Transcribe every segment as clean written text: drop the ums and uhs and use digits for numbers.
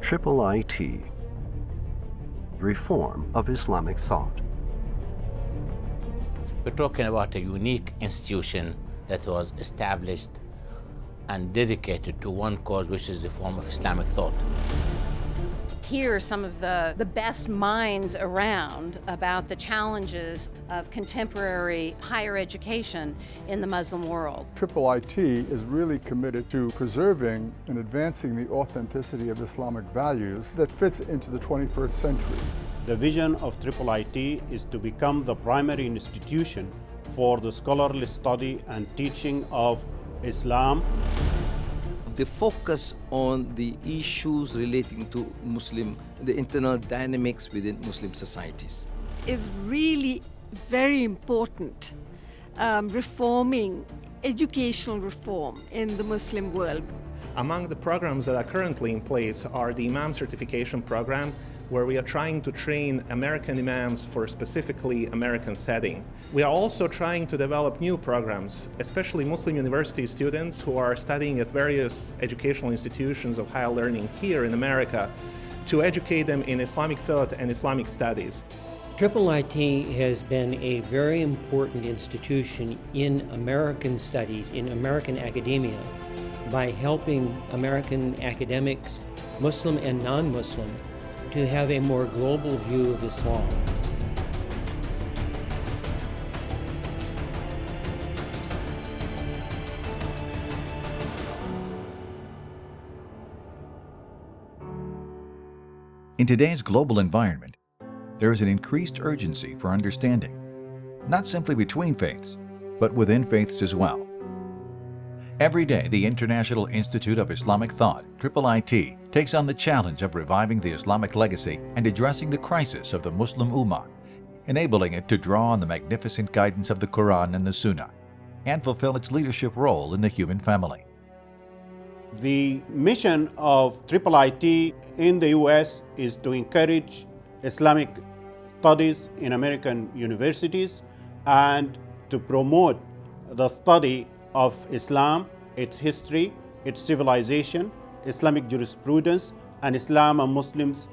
IIIT, Reform of Islamic Thought. We're talking about a unique institution that was established and dedicated to one cause, which is the reform of Islamic thought. Hear some of the best minds around about the challenges of contemporary higher education in the Muslim world. IIIT is really committed to preserving and advancing the authenticity of Islamic values that fits into the 21st century. The vision of IIIT is to become the primary institution for the scholarly study and teaching of Islam. The focus on the issues relating to the internal dynamics within Muslim societies is really very important. Reforming educational reform in the Muslim world. Among the programs that are currently in place are the Imam Certification Program, where we are trying to train American imams for a specifically American setting. We are also trying to develop new programs, especially Muslim university students who are studying at various educational institutions of higher learning here in America, to educate them in Islamic thought and Islamic studies. IIIT has been a very important institution in American studies, in American academia, by helping American academics, Muslim and non-Muslim, to have a more global view of Islam. In today's global environment, there is an increased urgency for understanding, not simply between faiths, but within faiths as well. Every day, the International Institute of Islamic Thought, IIIT, takes on the challenge of reviving the Islamic legacy and addressing the crisis of the Muslim Ummah, enabling it to draw on the magnificent guidance of the Quran and the Sunnah, and fulfill its leadership role in the human family. The mission of IIIT in the US is to encourage Islamic studies in American universities and to promote the study of Islam, its history, its civilization, Islamic jurisprudence, and Islam and Muslims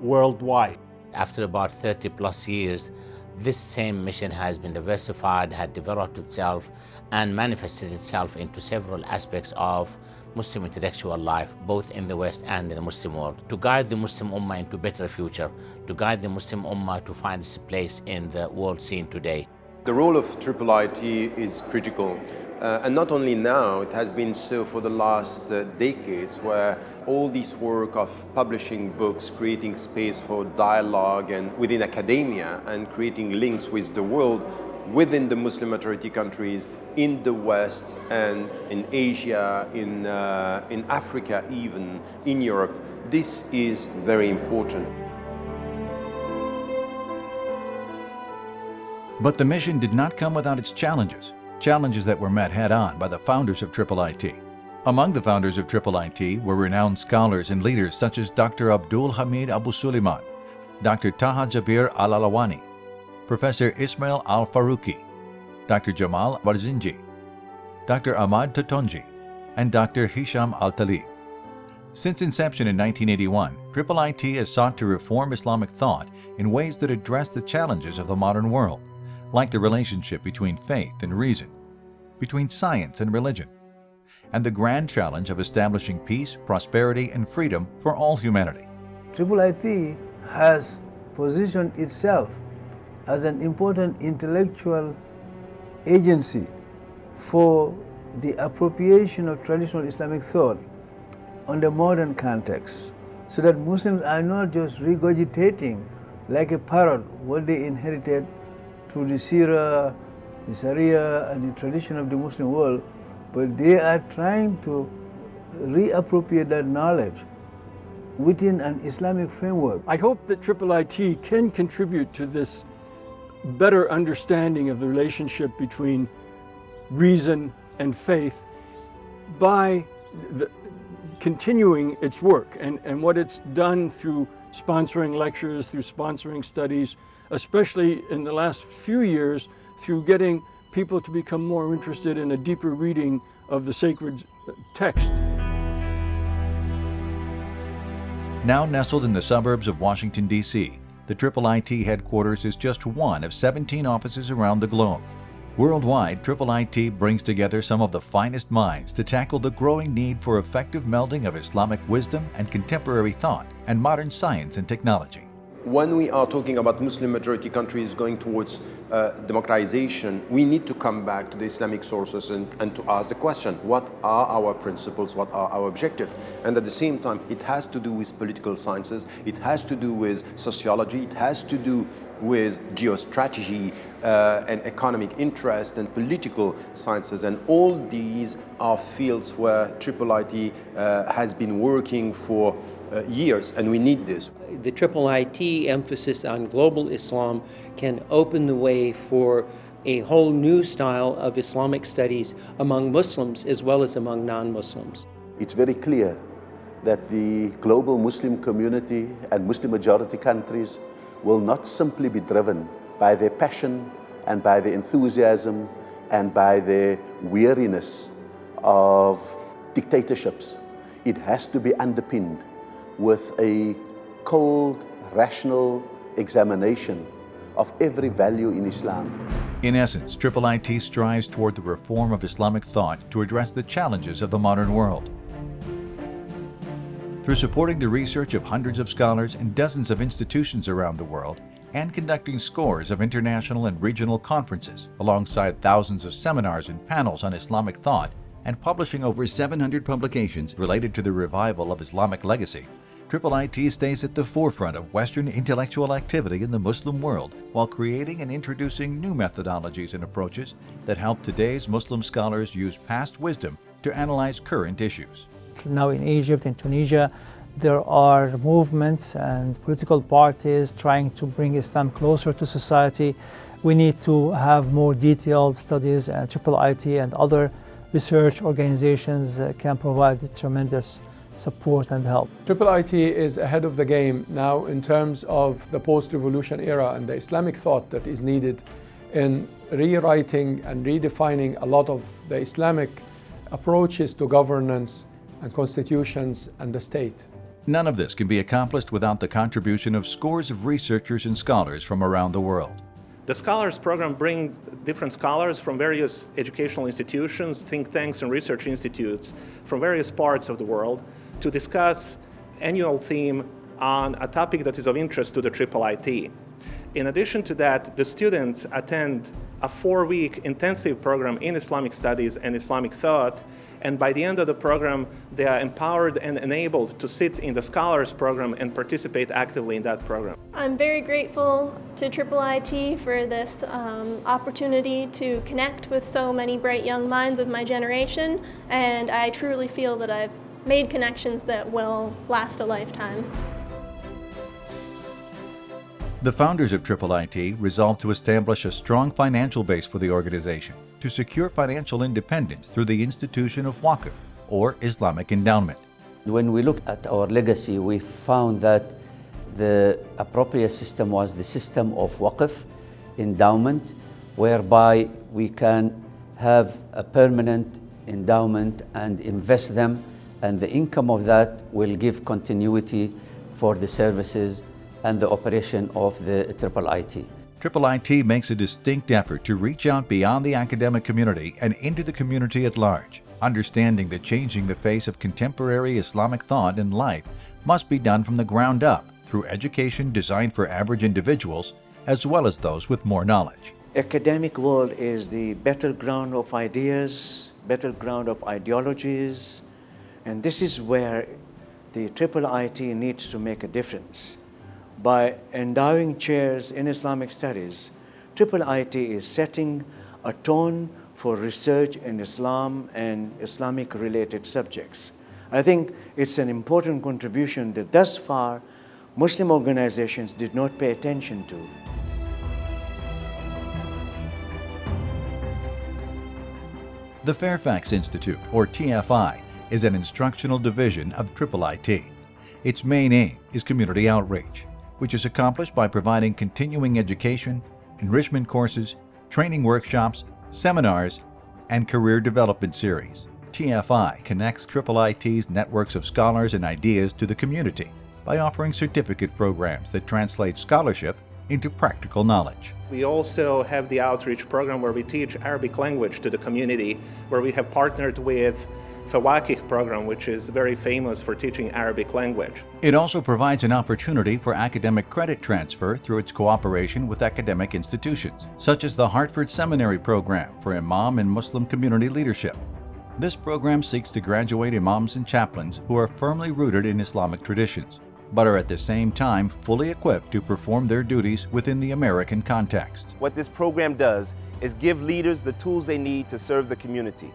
worldwide. After about 30 plus years, this same mission has been diversified, had developed itself, and manifested itself into several aspects of Muslim intellectual life, both in the West and in the Muslim world, to guide the Muslim Ummah into a better future, to guide the Muslim Ummah to find its place in the world scene today. The role of IIIT is critical, and not only now, it has been so for the last decades, where all this work of publishing books, creating space for dialogue and within academia, and creating links with the world within the Muslim majority countries, in the West and in Asia, in Africa even, in Europe, this is very important. But the mission did not come without its challenges, challenges that were met head-on by the founders of IIIT. Among the founders of IIIT were renowned scholars and leaders such as Dr. Abdul Hamid Abu Suleiman, Dr. Taha Jabir Al-Alawani, Professor Ismail Al-Faruqi, Dr. Jamal Barzinji, Dr. Ahmad Totonji, and Dr. Hisham Al-Talib. Since inception in 1981, IIIT has sought to reform Islamic thought in ways that address the challenges of the modern world, like the relationship between faith and reason, between science and religion, and the grand challenge of establishing peace, prosperity, and freedom for all humanity. IIIT has positioned itself as an important intellectual agency for the appropriation of traditional Islamic thought on the modern context, so that Muslims are not just regurgitating like a parrot what they inherited through the Sirah, the Sharia, and the tradition of the Muslim world, but they are trying to reappropriate that knowledge within an Islamic framework. I hope that IIIT can contribute to this better understanding of the relationship between reason and faith by continuing its work and what it's done through sponsoring lectures, through sponsoring studies, especially in the last few years through getting people to become more interested in a deeper reading of the sacred text. Now nestled in the suburbs of Washington, D.C., the IIIT Headquarters is just one of 17 offices around the globe. Worldwide, IIIT brings together some of the finest minds to tackle the growing need for effective melding of Islamic wisdom and contemporary thought and modern science and technology. When we are talking about Muslim-majority countries going towards democratization, we need to come back to the Islamic sources and to ask the question, what are our principles, what are our objectives? And at the same time, it has to do with political sciences, it has to do with sociology, it has to do with geostrategy and economic interest and political sciences. And all these are fields where IIIT has been working for years, and we need this. The IIIT emphasis on global Islam can open the way for a whole new style of Islamic studies among Muslims as well as among non-Muslims. It's very clear that the global Muslim community and Muslim majority countries will not simply be driven by their passion and by their enthusiasm and by their weariness of dictatorships. It has to be underpinned with a cold, rational examination of every value in Islam. In essence, IIIT strives toward the reform of Islamic thought to address the challenges of the modern world. Through supporting the research of hundreds of scholars and dozens of institutions around the world, and conducting scores of international and regional conferences, alongside thousands of seminars and panels on Islamic thought, and publishing over 700 publications related to the revival of Islamic legacy, IIIT stays at the forefront of Western intellectual activity in the Muslim world while creating and introducing new methodologies and approaches that help today's Muslim scholars use past wisdom to analyze current issues. Now in Egypt and Tunisia, there are movements and political parties trying to bring Islam closer to society. We need to have more detailed studies, and IIIT and other research organizations can provide tremendous support and help. IIIT is ahead of the game now in terms of the post-revolution era and the Islamic thought that is needed in rewriting and redefining a lot of the Islamic approaches to governance and constitutions and the state. None of this can be accomplished without the contribution of scores of researchers and scholars from around the world. The Scholars Program brings different scholars from various educational institutions, think tanks, and research institutes from various parts of the world to discuss annual theme on a topic that is of interest to the IIIT. In addition to that, the students attend a 4-week intensive program in Islamic studies and Islamic thought, and by the end of the program, they are empowered and enabled to sit in the Scholars Program and participate actively in that program. I'm very grateful to IIIT for this opportunity to connect with so many bright young minds of my generation, and I truly feel that I've made connections that will last a lifetime. The founders of IIIT resolved to establish a strong financial base for the organization to secure financial independence through the institution of Waqf, or Islamic endowment. When we looked at our legacy, we found that the appropriate system was the system of Waqf, endowment, whereby we can have a permanent endowment and invest them, and the income of that will give continuity for the services and the operation of the IIIT. IIIT makes a distinct effort to reach out beyond the academic community and into the community at large, understanding that changing the face of contemporary Islamic thought and life must be done from the ground up through education designed for average individuals as well as those with more knowledge. Academic world is the battleground of ideas, battleground of ideologies, and this is where the IIIT needs to make a difference. By endowing chairs in Islamic studies, IIIT is setting a tone for research in Islam and Islamic-related subjects. I think it's an important contribution that thus far Muslim organizations did not pay attention to. The Fairfax Institute, or TFI, is an instructional division of IIIT. Its main aim is community outreach, which is accomplished by providing continuing education, enrichment courses, training workshops, seminars, and career development series. TFI connects IIIT's networks of scholars and ideas to the community, by offering certificate programs that translate scholarship into practical knowledge. We also have the outreach program where we teach Arabic language to the community, where we have partnered with Fawakih program, which is very famous for teaching Arabic language. It also provides an opportunity for academic credit transfer through its cooperation with academic institutions, such as the Hartford Seminary Program for Imam and Muslim Community Leadership. This program seeks to graduate imams and chaplains who are firmly rooted in Islamic traditions, but are at the same time fully equipped to perform their duties within the American context. What this program does is give leaders the tools they need to serve the community.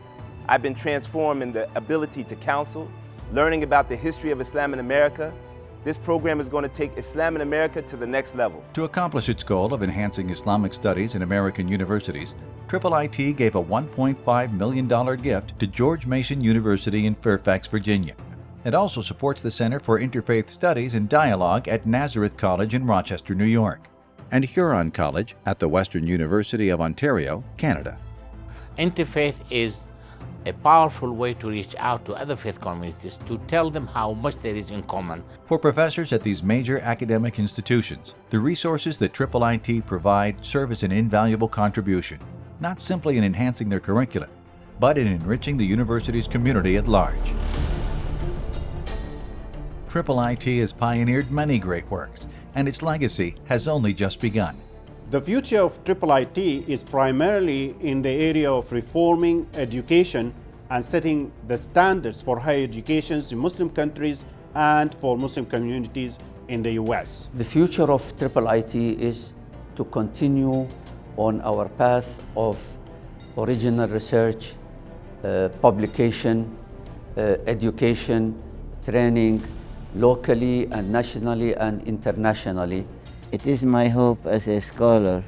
I've been transformed in the ability to counsel, learning about the history of Islam in America. This program is going to take Islam in America to the next level. To accomplish its goal of enhancing Islamic studies in American universities, IIIT gave a $1.5 million gift to George Mason University in Fairfax, Virginia. It also supports the Center for Interfaith Studies and Dialogue at Nazareth College in Rochester, New York, and Huron College at the Western University of Ontario, Canada. Interfaith is a powerful way to reach out to other faith communities to tell them how much there is in common. For professors at these major academic institutions, the resources that IIIT provide serve as an invaluable contribution, not simply in enhancing their curriculum, but in enriching the university's community at large. IIIT has pioneered many great works, and its legacy has only just begun. The future of IIIT is primarily in the area of reforming education and setting the standards for higher education in Muslim countries and for Muslim communities in the US. The future of IIIT is to continue on our path of original research, publication, education, training, locally and nationally and internationally. It is my hope as a scholar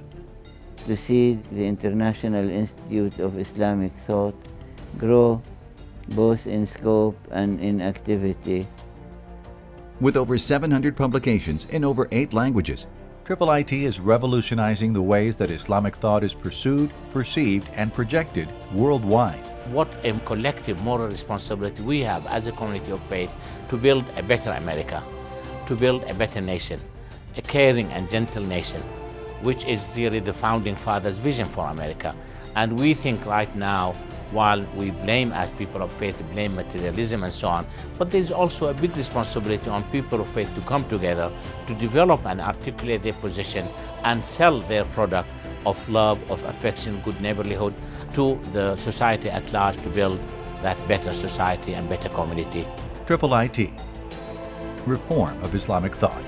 to see the International Institute of Islamic Thought grow both in scope and in activity. With over 700 publications in over 8 languages, IIIT is revolutionizing the ways that Islamic thought is pursued, perceived, and projected worldwide. What a collective moral responsibility we have as a community of faith to build a better America, to build a better nation, a caring and gentle nation, which is really the founding fathers' vision for America. And we think right now, while we blame, as people of faith, blame materialism and so on, but there's also a big responsibility on people of faith to come together, to develop and articulate their position and sell their product of love, of affection, good neighborhood to the society at large to build that better society and better community. IIIT, Reform of Islamic Thought.